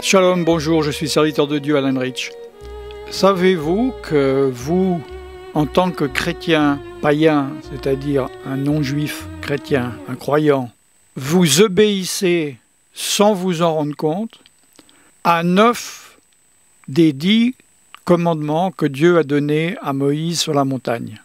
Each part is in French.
Shalom, bonjour, je suis serviteur de Dieu Alan Rich. Savez-vous que vous, en tant que chrétien païen, c'est-à-dire un non-juif chrétien, un croyant, vous obéissez sans vous en rendre compte à 9 des 10 commandements que Dieu a donnés à Moïse sur la montagne.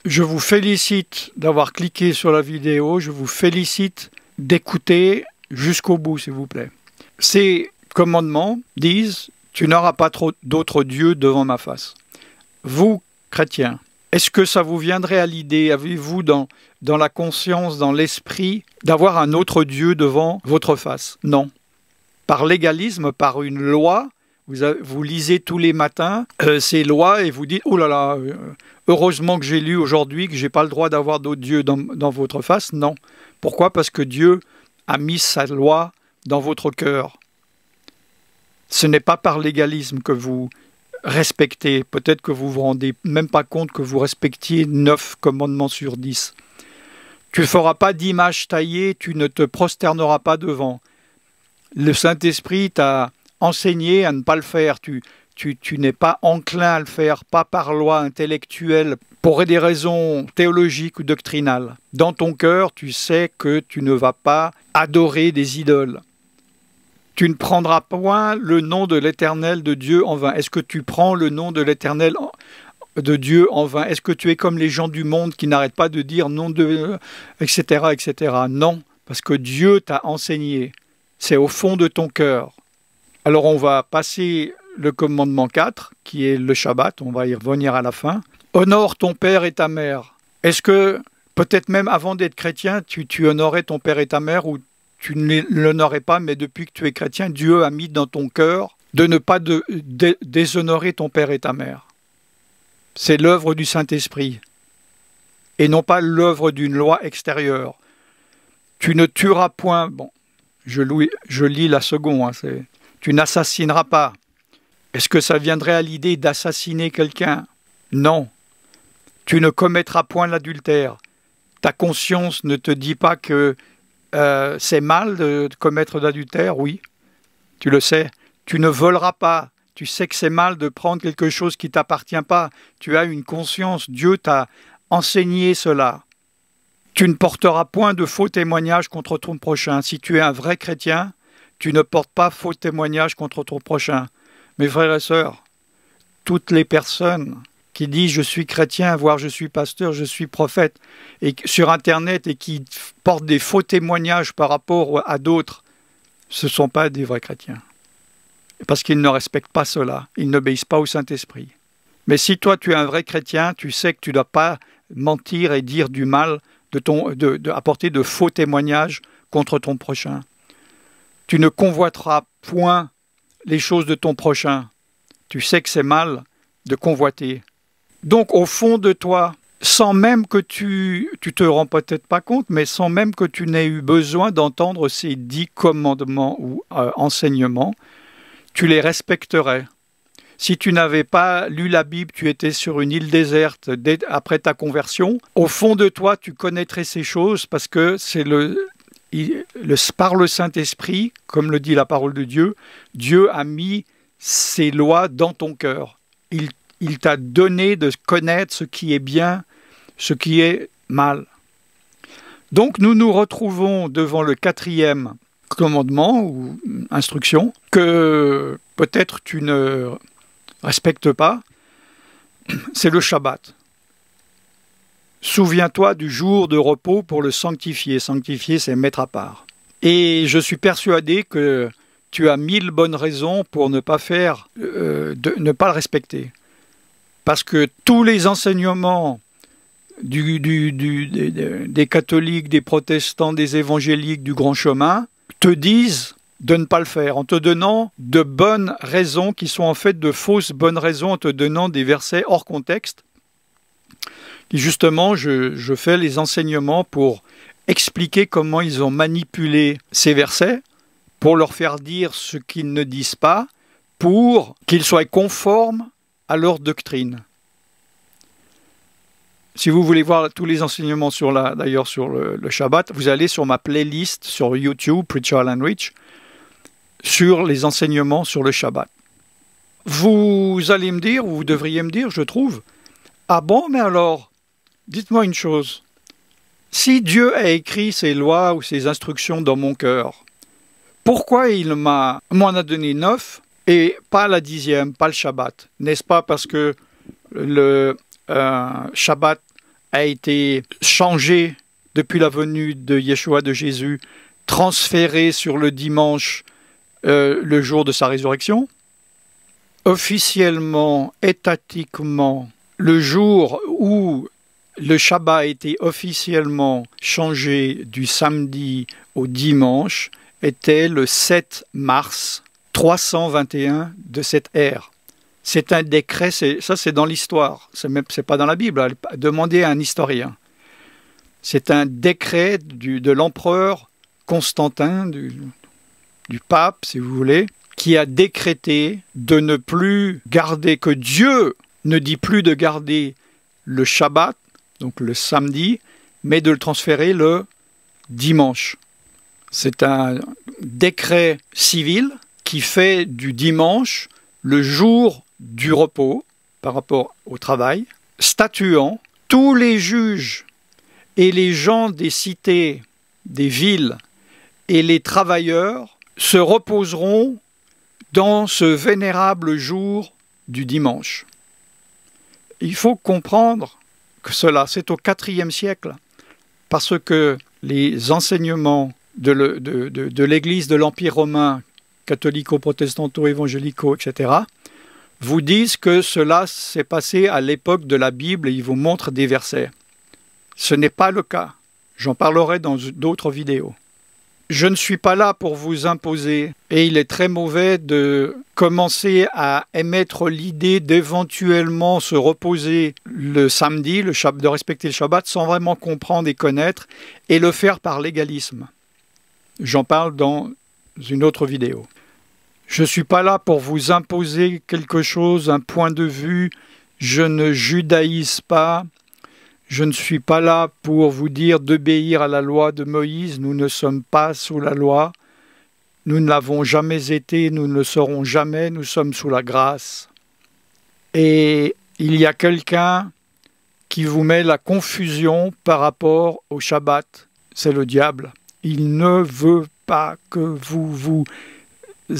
Je vous félicite d'avoir cliqué sur la vidéo, je vous félicite d'écouter jusqu'au bout, s'il vous plaît. Ces commandements disent « Tu n'auras pas d'autres dieux devant ma face ». Vous, chrétiens, est-ce que ça vous viendrait à l'idée, avez-vous dans la conscience, dans l'esprit, d'avoir un autre Dieu devant votre face? Non. Par légalisme, par une loi, vous lisez tous les matins ces lois et vous dites « Oh là là, heureusement que j'ai lu aujourd'hui que je n'ai pas le droit d'avoir d'autres dieux dans votre face ». Non. Pourquoi? Parce que Dieu a mis sa loi dans votre cœur. Ce n'est pas par légalisme que vous respectez. Peut-être que vous ne vous rendez même pas compte que vous respectiez 9 commandements sur 10. Tu ne feras pas d'image taillée, tu ne te prosterneras pas devant. Le Saint-Esprit t'a enseigné à ne pas le faire. Tu n'es pas enclin à le faire, pas par loi intellectuelle, pour des raisons théologiques ou doctrinales. Dans ton cœur, tu sais que tu ne vas pas adorer des idoles. Tu ne prendras point le nom de l'Éternel de Dieu en vain. Est-ce que tu prends le nom de l'Éternel de Dieu en vain? Est-ce que tu es comme les gens du monde qui n'arrêtent pas de dire nom de... etc. etc. Non, parce que Dieu t'a enseigné. C'est au fond de ton cœur. Alors on va passer le commandement 4, qui est le Shabbat, on va y revenir à la fin. Honore ton père et ta mère. Est-ce que, peut-être même avant d'être chrétien, tu honorais ton père et ta mère ou tu ne l'honorais pas, mais depuis que tu es chrétien, Dieu a mis dans ton cœur de ne pas déshonorer ton père et ta mère. C'est l'œuvre du Saint-Esprit et non pas l'œuvre d'une loi extérieure. Tu ne tueras point, bon, je lis la seconde, hein, tu n'assassineras pas. Est-ce que ça viendrait à l'idée d'assassiner quelqu'un? Non. Tu ne commettras point l'adultère. Ta conscience ne te dit pas que c'est mal de commettre l'adultère? Oui, tu le sais. Tu ne voleras pas. Tu sais que c'est mal de prendre quelque chose qui ne t'appartient pas. Tu as une conscience. Dieu t'a enseigné cela. Tu ne porteras point de faux témoignages contre ton prochain. Si tu es un vrai chrétien, tu ne portes pas faux témoignages contre ton prochain. Mes frères et sœurs, toutes les personnes qui disent « je suis chrétien », voire « je suis pasteur, je suis prophète », et sur Internet et qui portent des faux témoignages par rapport à d'autres, ce ne sont pas des vrais chrétiens. Parce qu'ils ne respectent pas cela, ils n'obéissent pas au Saint-Esprit. Mais si toi tu es un vrai chrétien, tu sais que tu ne dois pas mentir et dire du mal, apporter de faux témoignages contre ton prochain. Tu ne convoiteras point les choses de ton prochain. Tu sais que c'est mal de convoiter. Donc, au fond de toi, sans même que tu te rends peut-être pas compte, mais sans même que tu n'aies eu besoin d'entendre ces 10 commandements ou enseignements, tu les respecterais. Si tu n'avais pas lu la Bible, tu étais sur une île déserte après ta conversion, au fond de toi, tu connaîtrais ces choses parce que c'est par le Saint-Esprit, comme le dit la parole de Dieu, Dieu a mis ses lois dans ton cœur. Il t'a donné de connaître ce qui est bien, ce qui est mal. Donc nous nous retrouvons devant le 4e commandement ou instruction que peut-être tu ne respectes pas, c'est le Shabbat. Souviens-toi du jour de repos pour le sanctifier. Sanctifier, c'est mettre à part. Et je suis persuadé que tu as 1000 bonnes raisons pour ne pas ne pas le respecter. Parce que tous les enseignements des catholiques, des protestants, des évangéliques, du grand chemin, te disent de ne pas le faire, en te donnant de bonnes raisons qui sont en fait de fausses bonnes raisons, en te donnant des versets hors contexte. Et justement, je fais les enseignements pour expliquer comment ils ont manipulé ces versets, pour leur faire dire ce qu'ils ne disent pas, pour qu'ils soient conformes à leur doctrine. Si vous voulez voir tous les enseignements d'ailleurs sur le Shabbat, vous allez sur ma playlist sur YouTube, Preacher Alan Rich. Et vous allez voir tous les enseignements. Si vous voulez voir tous les enseignements sur le Shabbat, vous allez sur ma playlist sur YouTube, Preacher Alan Rich. Et vous allez voir tous les enseignements sur la, d'ailleurs sur le Shabbat, vous allez sur ma playlist sur YouTube, Preacher Alan Rich. sur les enseignements sur le Shabbat. Vous allez me dire, ou vous devriez me dire, je trouve, ah bon, mais alors, dites-moi une chose. Si Dieu a écrit ses lois ou ses instructions dans mon cœur, pourquoi il m'en a donné 9 et pas la 10e, pas le Shabbat? N'est-ce pas parce que le Shabbat a été changé depuis la venue de Yeshua, de Jésus, transféré sur le dimanche, le jour de sa résurrection? Officiellement, étatiquement, le jour où le Shabbat a été officiellement changé du samedi au dimanche était le 7 mars 321 de cette ère. C'est un décret, ça c'est dans l'histoire, c'est pas dans la Bible, demandez à un historien. C'est un décret de l'empereur Constantin, du pape si vous voulez, qui a décrété de ne plus garder, que Dieu ne dit plus de garder le Shabbat, donc le samedi, mais de le transférer le dimanche. C'est un décret civil qui fait du dimanche le jour du repos par rapport au travail, statuant tous les juges et les gens des cités, des villes et les travailleurs se reposeront dans ce vénérable jour du dimanche. Il faut comprendre que cela, c'est au IVe siècle, parce que les enseignements de l'Église de l'Empire romain, catholico-protestanto-évangélico, etc., vous disent que cela s'est passé à l'époque de la Bible et ils vous montrent des versets. Ce n'est pas le cas. J'en parlerai dans d'autres vidéos. Je ne suis pas là pour vous imposer, et il est très mauvais de commencer à émettre l'idée d'éventuellement se reposer le samedi, de respecter le Shabbat, sans vraiment comprendre et connaître, et le faire par légalisme. J'en parle dans une autre vidéo. Je ne suis pas là pour vous imposer quelque chose, un point de vue. Je ne judaïse pas. Je ne suis pas là pour vous dire d'obéir à la loi de Moïse. Nous ne sommes pas sous la loi. Nous ne l'avons jamais été, nous ne le serons jamais. Nous sommes sous la grâce. Et il y a quelqu'un qui vous met la confusion par rapport au Shabbat. C'est le diable. Il ne veut pas que vous vous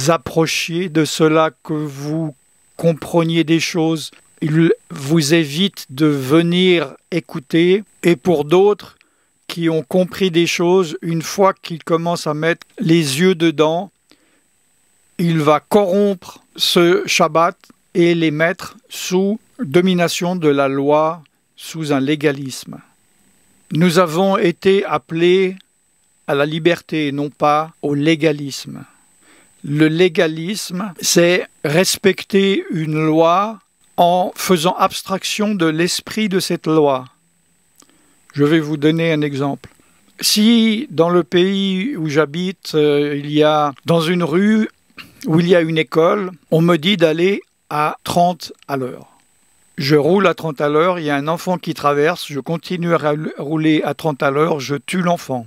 approchiez de cela, que vous compreniez des choses. Il vous évite de venir écouter. Et pour d'autres qui ont compris des choses, une fois qu'ils commencent à mettre les yeux dedans, il va corrompre ce Shabbat et les mettre sous domination de la loi, sous un légalisme. Nous avons été appelés à la liberté, non pas au légalisme. Le légalisme, c'est respecter une loi en faisant abstraction de l'esprit de cette loi. Je vais vous donner un exemple. Si dans le pays où j'habite, il y a dans une rue où il y a une école, on me dit d'aller à 30 à l'heure. Je roule à 30 à l'heure, il y a un enfant qui traverse, je continue à rouler à 30 à l'heure, je tue l'enfant.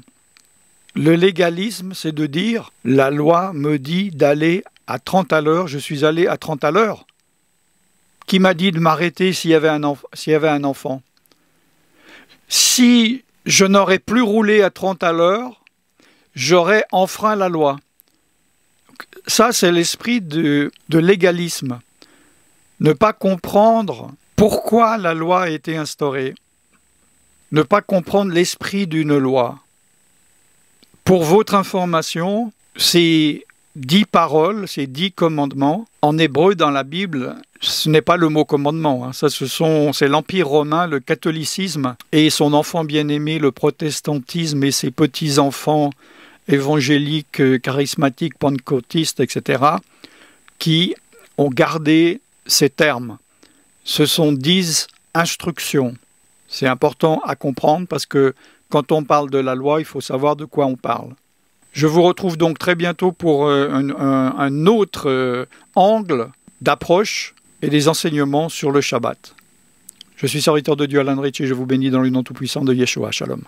Le légalisme, c'est de dire, la loi me dit d'aller à 30 à l'heure, je suis allé à 30 à l'heure. Qui m'a dit de m'arrêter s'il y avait un enfant? Si je n'aurais plus roulé à 30 à l'heure, j'aurais enfreint la loi. Ça, c'est l'esprit de légalisme. Ne pas comprendre pourquoi la loi a été instaurée. Ne pas comprendre l'esprit d'une loi. Pour votre information, ces 10 paroles, ces 10 commandements, en hébreu dans la Bible, ce n'est pas le mot commandement. Hein. Ça, c'est l'Empire romain, le catholicisme et son enfant bien-aimé, le protestantisme et ses petits-enfants évangéliques, charismatiques, pentecôtistes, etc., qui ont gardé ces termes. Ce sont 10 instructions. C'est important à comprendre parce que quand on parle de la loi, il faut savoir de quoi on parle. Je vous retrouve donc très bientôt pour un autre angle d'approche et des enseignements sur le Shabbat. Je suis serviteur de Dieu Alan Rich et je vous bénis dans le nom tout-puissant de Yeshua. Shalom.